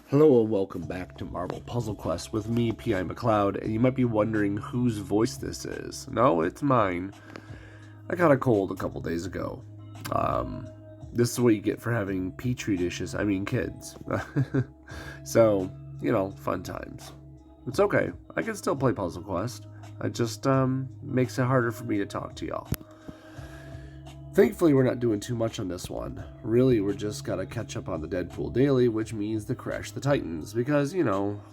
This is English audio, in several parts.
Hello and welcome back to Marvel Puzzle Quest with me, P.I. McLeod, and you might be wondering whose voice this is. No, it's mine. I got a cold a couple days ago. This is what you get for having petri dishes, kids. So, fun times. It's okay. I can still play Puzzle Quest. It just makes it harder for me to talk to y'all. Thankfully, we're not doing too much on this one. Really, we're just gotta catch up on the Deadpool Daily, which means the Crash the Titans, because,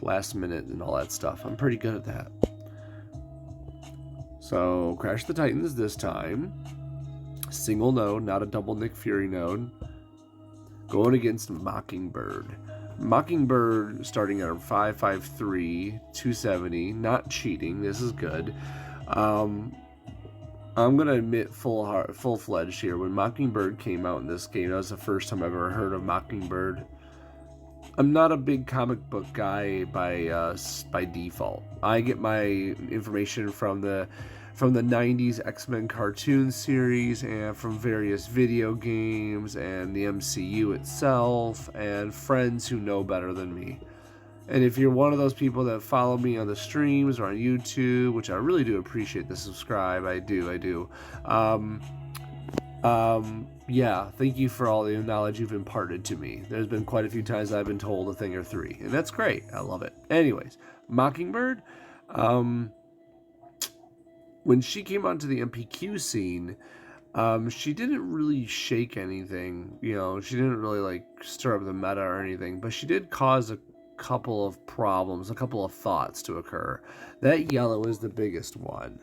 last minute and all that stuff. I'm pretty good at that. So, Crash the Titans this time. Single node, not a double Nick Fury node. Going against Mockingbird. Mockingbird starting at 553, 270. Not cheating. This is good. I'm going to admit full-fledged here. When Mockingbird came out in this game, that was the first time I've ever heard of Mockingbird. I'm not a big comic book guy by default. I get my information from the 90s X-Men cartoon series and from various video games and the MCU itself and friends who know better than me. And if you're one of those people that follow me on the streams or on YouTube, which I really do appreciate the subscribe, I do. Yeah, thank you for all the knowledge you've imparted to me. There's been quite a few times I've been told a thing or three, and that's great. I love it. Anyways, Mockingbird, when she came onto the MPQ scene, she didn't really shake anything. She didn't really stir up the meta or anything, but she did cause a couple of problems, a couple of thoughts to occur. That yellow is the biggest one.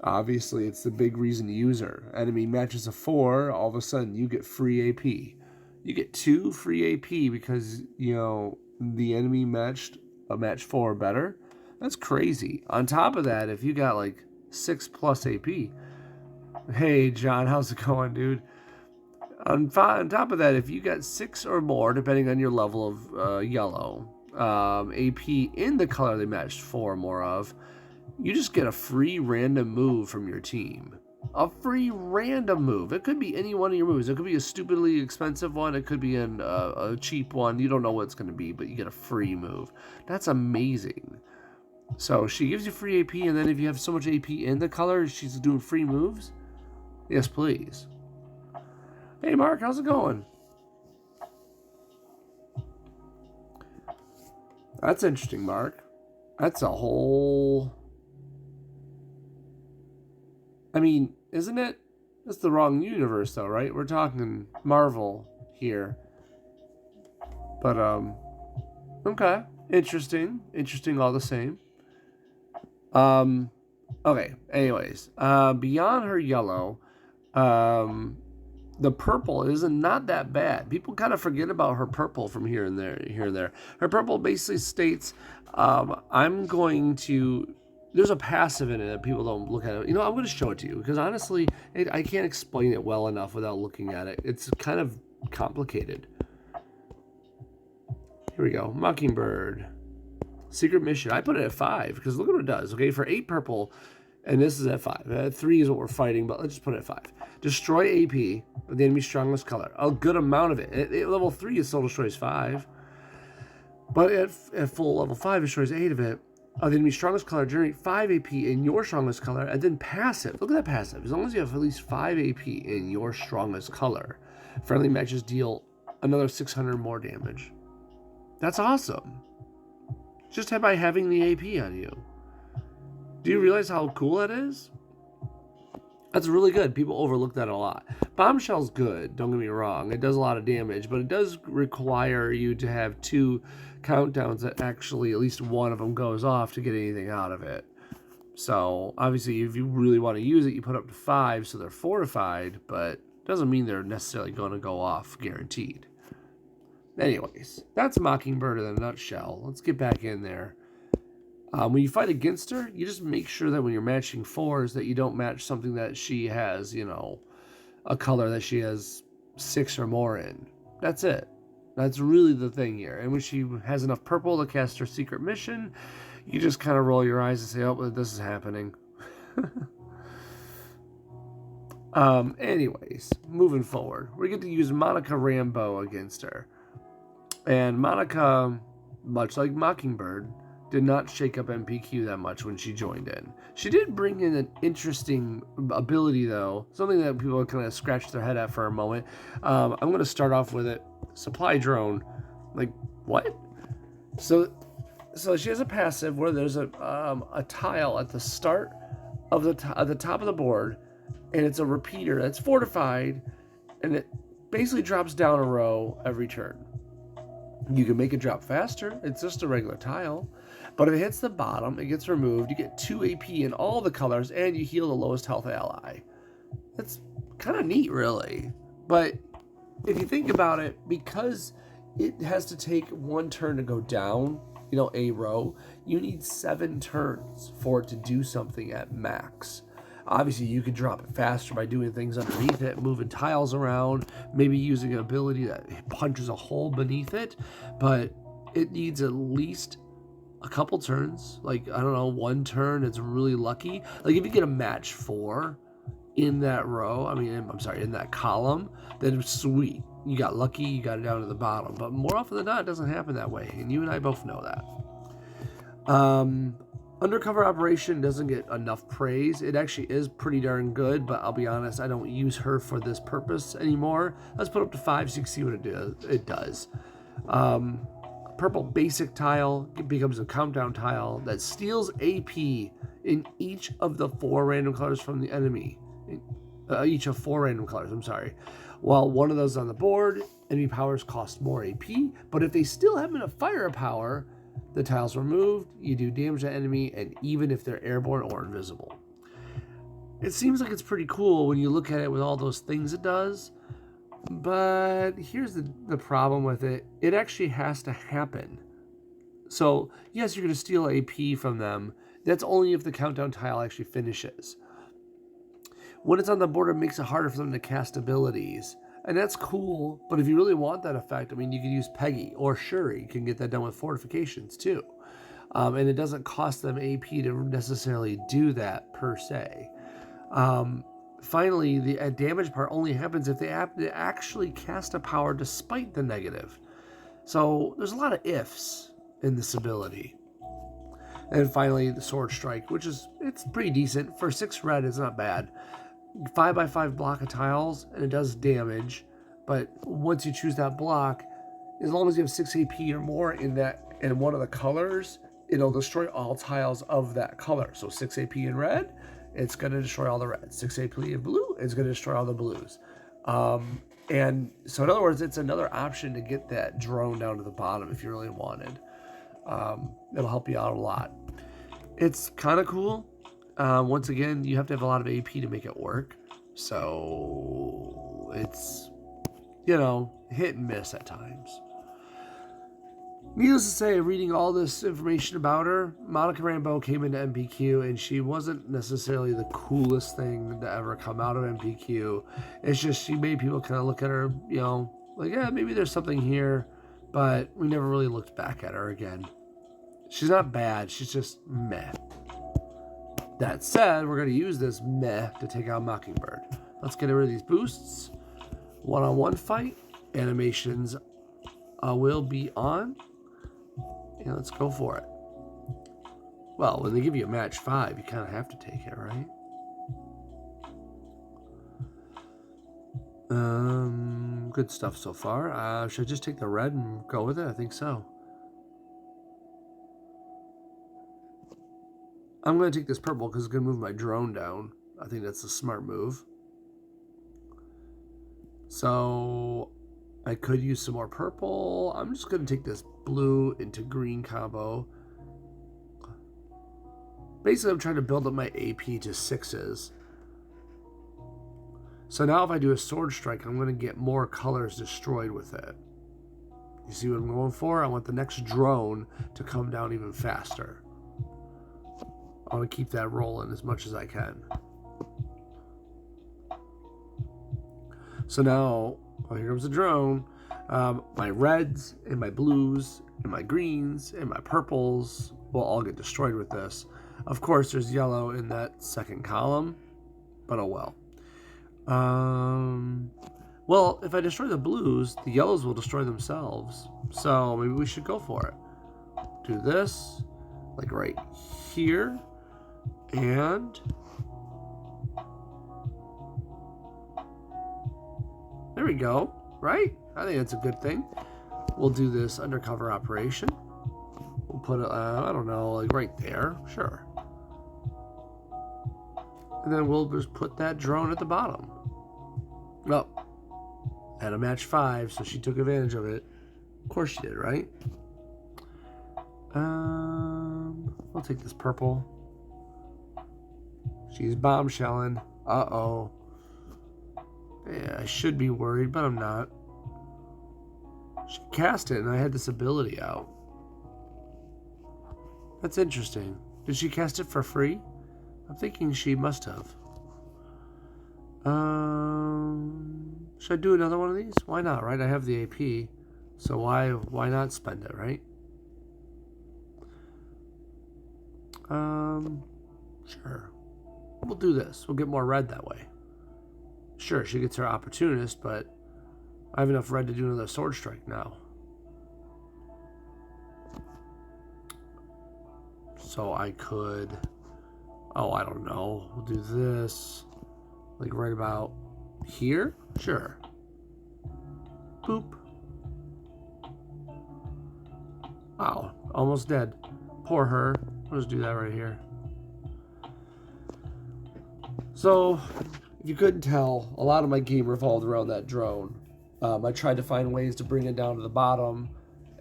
Obviously, it's the big reason to use her. Enemy matches a 4, all of a sudden you get free AP. You get 2 free AP because, the enemy matched a match 4 better. That's crazy. On top of that, if you got 6 plus AP. Hey, John, how's it going, dude? On top of that, if you got 6 or more, depending on your level of yellow, AP in the color they matched 4 or more of, you just get a free random move from your team. A free random move. It could be any one of your moves. It could be a stupidly expensive one. It could be a cheap one. You don't know what it's going to be, but you get a free move. That's amazing. So she gives you free AP, and then if you have so much AP in the color, she's doing free moves? Yes, please. Hey, Mark, how's it going? That's interesting, Mark. That's a whole... isn't it? That's the wrong universe, though, right? We're talking Marvel here. But, okay. Interesting all the same. Okay, anyways. Beyond her yellow, the purple is not that bad. People kind of forget about her purple from here and there. Her purple basically states, I'm going to... There's a passive in it that people don't look at it. I'm going to show it to you because honestly, I can't explain it well enough without looking at it. It's kind of complicated. Here we go. Mockingbird. Secret mission. I put it at 5 because look what it does. Okay, for 8 purple, and this is at 5. 3 is what we're fighting, but let's just put it at 5. Destroy AP with the enemy's strongest color. A good amount of it. At level 3, it still destroys 5. But at full level 5, it destroys 8 of it. The enemy's strongest color, generate 5 AP in your strongest color, and then passive. Look at that passive. As long as you have at least 5 AP in your strongest color, friendly matches deal another 600 more damage. That's awesome. Just by having the AP on you. Do you realize how cool that is? That's really good. People overlook that a lot. Bombshell's good, don't get me wrong. It does a lot of damage, but it does require you to have 2 countdowns that actually at least one of them goes off to get anything out of it. So, obviously, if you really want to use it, you put up to 5 so they're fortified, but it doesn't mean they're necessarily going to go off guaranteed. Anyways, that's Mockingbird in a nutshell. Let's get back in there. When you fight against her, you just make sure that when you're matching 4s that you don't match something that she has, a color that she has 6 or more in. That's it. That's really the thing here. And when she has enough purple to cast her secret mission, you just kind of roll your eyes and say, oh, this is happening. Anyways, moving forward. We get to use Monica Rambeau against her. And Monica much like Mockingbird, did not shake up MPQ that much when she joined in. She did bring in an interesting ability, though, something that people kind of scratch their head at for a moment. I'm going to start off with it. Supply drone. Like, what? So she has a passive where there's a tile at the start of at the top of the board, and it's a repeater that's fortified, and it basically drops down a row every turn. You can make it drop faster. It's just a regular tile. But if it hits the bottom, it gets removed. You get 2 AP in all the colors, and you heal the lowest health ally. That's kind of neat, really. But if you think about it, because it has to take 1 turn to go down, a row, you need 7 turns for it to do something at max. Obviously, you could drop it faster by doing things underneath it, moving tiles around, maybe using an ability that punches a hole beneath it, but it needs at least a couple turns. Like, I don't know, 1 turn, it's really lucky. Like, if you get a match 4 in that row, in that column, then it's sweet. You got lucky, you got it down to the bottom. But more often than not, it doesn't happen that way, and you and I both know that. Undercover operation doesn't get enough praise. It actually is pretty darn good, but I'll be honest, I don't use her for this purpose anymore. Let's put up to 5 so you can see what it does. Purple basic tile becomes a countdown tile that steals AP in each of the 4 random colors from the enemy. Each of 4 random colors, While one of those is on the board, enemy powers cost more AP, but if they still have enough firepower, the tile's removed, you do damage to the enemy, and even if they're airborne or invisible. It seems like it's pretty cool when you look at it with all those things it does, but here's the problem with it. It actually has to happen. So, yes, you're going to steal AP from them. That's only if the countdown tile actually finishes. When it's on the board, it makes it harder for them to cast abilities. And that's cool, but if you really want that effect, you could use Peggy or Shuri. You can get that done with fortifications, too. And it doesn't cost them AP to necessarily do that, per se. Finally, the damage part only happens if they actually cast a power despite the negative. So there's a lot of ifs in this ability. And finally, the Sword Strike, it's pretty decent. For 6 red, it's not bad. 5x5 block of tiles, and it does damage. But once you choose that block, as long as you have 6 AP or more in one of the colors, it'll destroy all tiles of that color. So 6 AP in red, it's going to destroy all the reds. 6 AP in blue, it's going to destroy all the blues. And so in other words, it's another option to get that drone down to the bottom if you really wanted. It'll help you out a lot. It's kind of cool. Once again, you have to have a lot of AP to make it work. So it's, hit and miss at times. Needless to say, reading all this information about her, Monica Rambeau came into MPQ, and she wasn't necessarily the coolest thing to ever come out of MPQ. It's just she made people kind of look at her, like, yeah, maybe there's something here, but we never really looked back at her again. She's not bad, she's just meh. That said, we're going to use this meh to take out Mockingbird. Let's get rid of these boosts. One-on-one fight. Animations will be on. And let's go for it. Well, when they give you a match 5, you kind of have to take it, right? Good stuff so far. Should I just take the red and go with it? I think so. I'm going to take this purple because it's going to move my drone down. I think that's a smart move. So I could use some more purple. I'm just going to take this blue into green combo. Basically, I'm trying to build up my AP to 6s. So now if I do a sword strike, I'm going to get more colors destroyed with it. You see what I'm going for? I want the next drone to come down even faster. I want to keep that rolling as much as I can. So now, here comes the drone. My reds and my blues and my greens and my purples will all get destroyed with this. Of course, there's yellow in that second column, but oh well. Well, if I destroy the blues, the yellows will destroy themselves. So maybe we should go for it. do this, like right here, and there we go, right? I think that's a good thing. We'll do this undercover operation. We'll put it, I don't know, like right there, sure. And then we'll just put that drone at the bottom. Oh, had a match 5, so she took advantage of it. Of course she did, right? We'll take this purple. She's bombshelling. Uh-oh. Yeah, I should be worried, but I'm not. She cast it, and I had this ability out. That's interesting. Did she cast it for free? I'm thinking she must have. Should I do another one of these? Why not, right? I have the AP, so why not spend it, right? Sure. We'll do this. We'll get more red that way. Sure, she gets her opportunist, but I have enough red to do another sword strike now. So I could... Oh, I don't know. We'll do this. Like right about here? Sure. Boop. Wow. Almost dead. Poor her. We'll just do that right here. So, if you couldn't tell, a lot of my game revolved around that drone. I tried to find ways to bring it down to the bottom,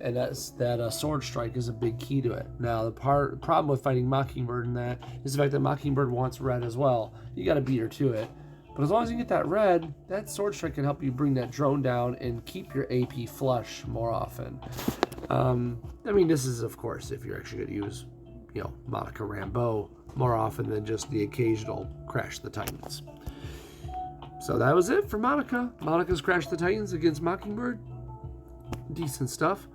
and that sword strike is a big key to it. Now, the problem with fighting Mockingbird in that is the fact that Mockingbird wants red as well. You got to beat her to it. But as long as you get that red, that sword strike can help you bring that drone down and keep your AP flush more often. I mean, this is, of course, if you're actually going to use, Monica Rambeau more often than just the occasional Crash the Titans. So that was it for Monica. Monica's Crash the Titans against Mockingbird. Decent stuff.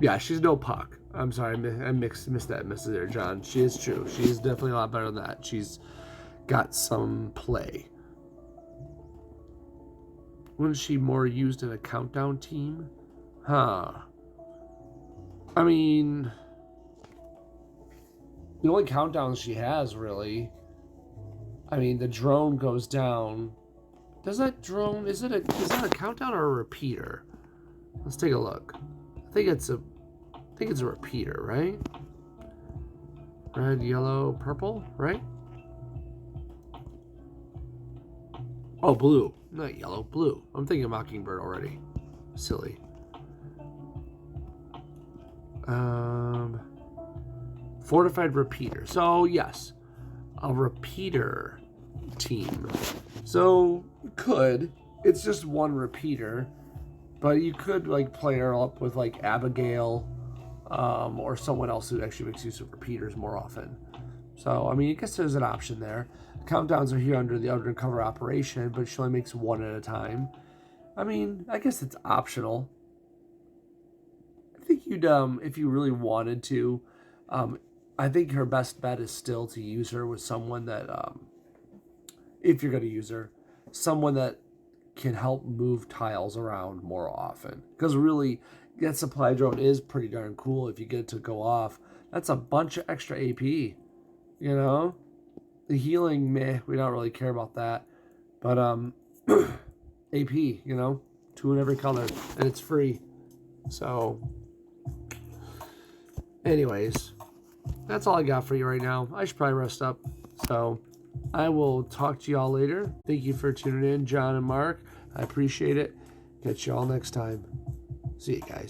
Yeah, she's no Puck. I'm sorry, I missed that message there, John. She is true. She is definitely a lot better than that. She's got some play. Wasn't she more used in a countdown team? Huh. I mean, the only countdowns she has, really. I mean, the drone goes down. Does that drone, is that a countdown or a repeater? Let's take a look. I think it's a repeater, right? Red, yellow, purple, right? Oh, blue. Not yellow, blue. I'm thinking Mockingbird already. Silly. Fortified repeater. So, yes. A repeater team. So, you could. It's just one repeater. But you could, play her up with, Abigail. Or someone else who actually makes use of repeaters more often. So, I mean, I guess there's an option there. Countdowns are here under the undercover operation, but she only makes one at a time. I mean, I guess it's optional. I think you'd, if you really wanted to, I think her best bet is still to use her with someone that, if you're going to use her, someone that can help move tiles around more often. Because really, that supply drone is pretty darn cool if you get it to go off. That's a bunch of extra AP, The healing, meh, we don't really care about that. But, AP, 2 in every color, and it's free. So, anyways, that's all I got for you right now. I should probably rest up. So, I will talk to y'all later. Thank you for tuning in, John and Mark. I appreciate it. Catch y'all next time. See you guys.